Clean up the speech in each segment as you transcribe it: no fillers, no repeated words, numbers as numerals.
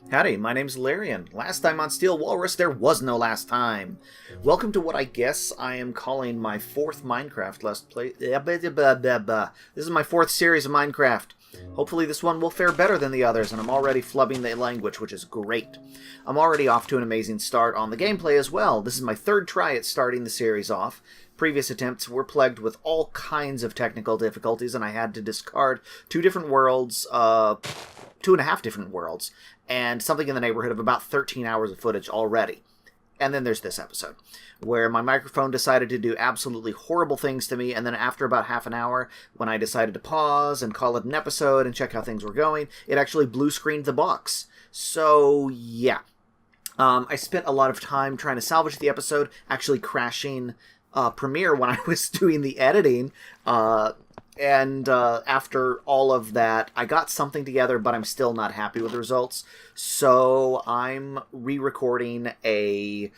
Howdy, my name's Allaryin. Last time on Steel Walrus, there was no last time. Welcome to what I guess I am calling my fourth Minecraft Let's Play. This is my fourth series of Minecraft. Hopefully this one will fare better than the others, and I'm already flubbing the language, which is great. I'm already off to an amazing start on the gameplay as well. This is my third try at starting the series off. Previous attempts were plagued with all kinds of technical difficulties, and I had to discard two different worlds, 2.5 different worlds, and something in the neighborhood of about 13 hours of footage already. And then there's this episode, where my microphone decided to do absolutely horrible things to me, and then after about half an hour, when I decided to pause and call it an episode and check how things were going, it actually blue-screened the box. So, yeah. I spent a lot of time trying to salvage the episode, actually crashing Premiere when I was doing the editing, and after all of that, I got something together, but I'm still not happy with the results. So I'm re-recording a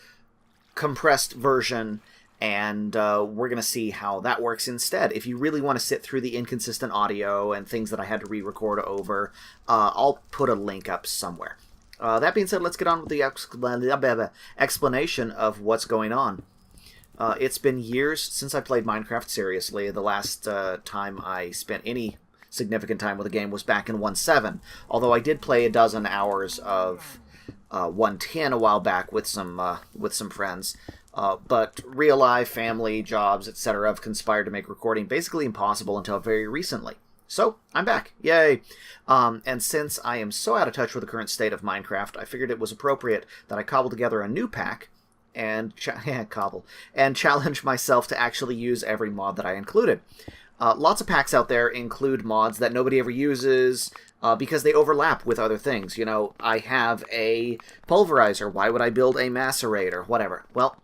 compressed version, and we're going to see how that works instead. If you really want to sit through the inconsistent audio and things that I had to re-record over, I'll put a link up somewhere. That being said, let's get on with the explanation of what's going on. It's been years since I played Minecraft seriously. The last time I spent any significant time with a game was back in 1.7, although I did play a dozen hours of 1.10 a while back with some friends. But real life, family, jobs, etc. have conspired to make recording basically impossible until very recently. So, I'm back. Yay! And since I am so out of touch with the current state of Minecraft, I figured it was appropriate that I cobble together a new pack and challenge myself to actually use every mod that I included. Lots of packs out there include mods that nobody ever uses because they overlap with other things. You know, I have a pulverizer. Why would I build a macerator? Whatever. Well,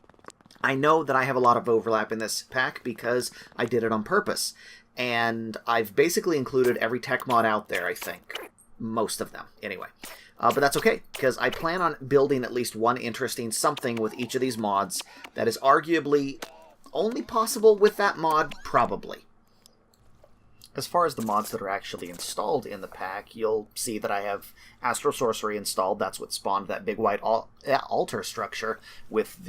I know that I have a lot of overlap in this pack because I did it on purpose. And I've basically included every tech mod out there, I think. Most of them, anyway. But that's okay, because I plan on building at least one interesting something with each of these mods that is arguably only possible with that mod, probably. As far as the mods that are actually installed in the pack, you'll see that I have Astral Sorcery installed. That's what spawned that big white altar structure with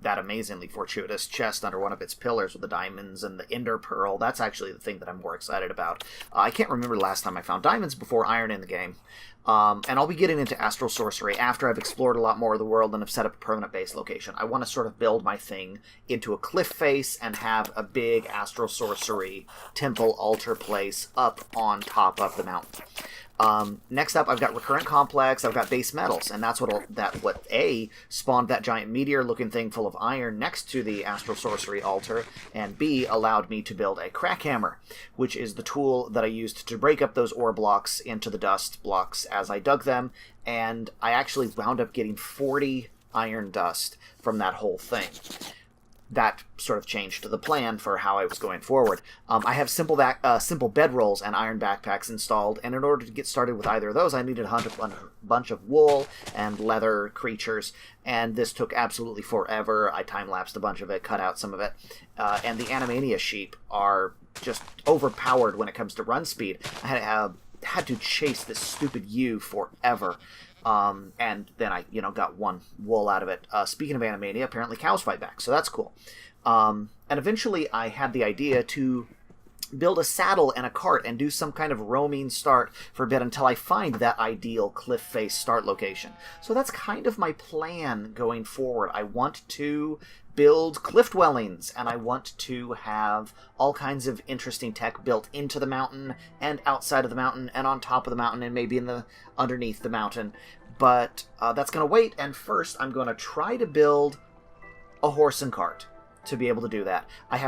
that amazingly fortuitous chest under one of its pillars with the diamonds and the Ender Pearl. That's actually the thing that I'm more excited about. I can't remember the last time I found diamonds before iron in the game. And I'll be getting into Astral Sorcery after I've explored a lot more of the world and have set up a permanent base location. I want to sort of build my thing into a cliff face and have a big Astral Sorcery temple altar place up on top of the mountain. Next up, I've got Recurrent Complex, I've got Base Metals, and that's what A, spawned that giant meteor-looking thing full of iron next to the Astral Sorcery altar, and B, allowed me to build a Crack Hammer, which is the tool that I used to break up those ore blocks into the dust blocks as I dug them, and I actually wound up getting 40 iron dust from that whole thing. That sort of changed the plan for how I was going forward. I have simple bedrolls and iron backpacks installed, and in order to get started with either of those, I needed a bunch of wool and leather creatures, and this took absolutely forever. I time-lapsed a bunch of it, cut out some of it, and the Animania sheep are just overpowered when it comes to run speed. I had to chase this stupid ewe forever. And then I, got one wool out of it. Speaking of Animania, apparently cows fight back, so that's cool. And eventually I had the idea to build a saddle and a cart and do some kind of roaming start for a bit until I find that ideal cliff face start location. So that's kind of my plan going forward. I want to build cliff dwellings, and I want to have all kinds of interesting tech built into the mountain and outside of the mountain and on top of the mountain and maybe underneath the mountain. But that's going to wait, and first I'm going to try to build a horse and cart to be able to do that. I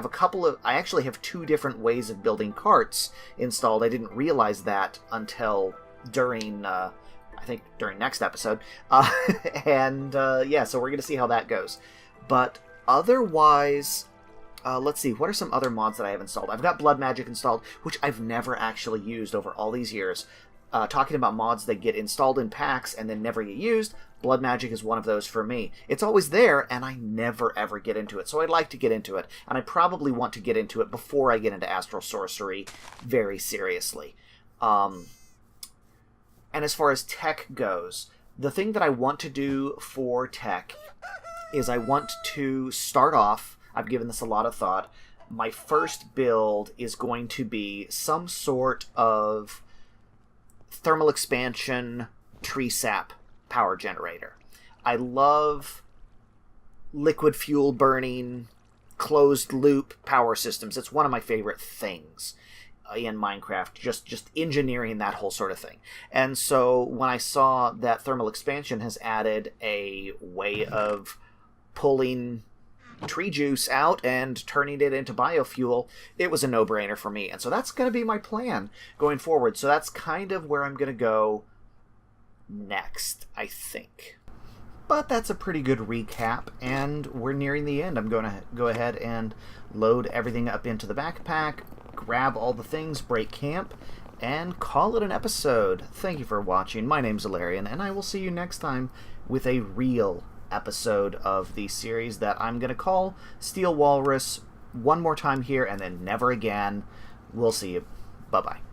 actually have two different ways of building carts installed. I didn't realize that until during next episode. So we're going to see how that goes. But otherwise, let's see, what are some other mods that I have installed? I've got Blood Magic installed, which I've never actually used over all these years. Talking about mods that get installed in packs and then never get used, Blood Magic is one of those for me. It's always there, and I never ever get into it, so I'd like to get into it, and I probably want to get into it before I get into Astral Sorcery very seriously. And as far as tech goes, The thing that I want to do for tech is I want to start off, I've given this a lot of thought, my first build is going to be some sort of thermal expansion tree sap power generator. I love liquid fuel burning, closed loop power systems. It's one of my favorite things in Minecraft, just engineering that whole sort of thing. And so when I saw that thermal expansion has added a way of pulling tree juice out and turning it into biofuel, it was a no-brainer for me. And so that's going to be my plan going forward. So that's kind of where I'm going to go next, I think. But that's a pretty good recap, and we're nearing the end. I'm going to go ahead and load everything up into the backpack, grab all the things, break camp, and call it an episode. Thank you for watching. My name's Allaryin, and I will see you next time with a real episode of the series that I'm going to call Steel Walrus one more time here, and then never again. We'll see you. Bye-bye.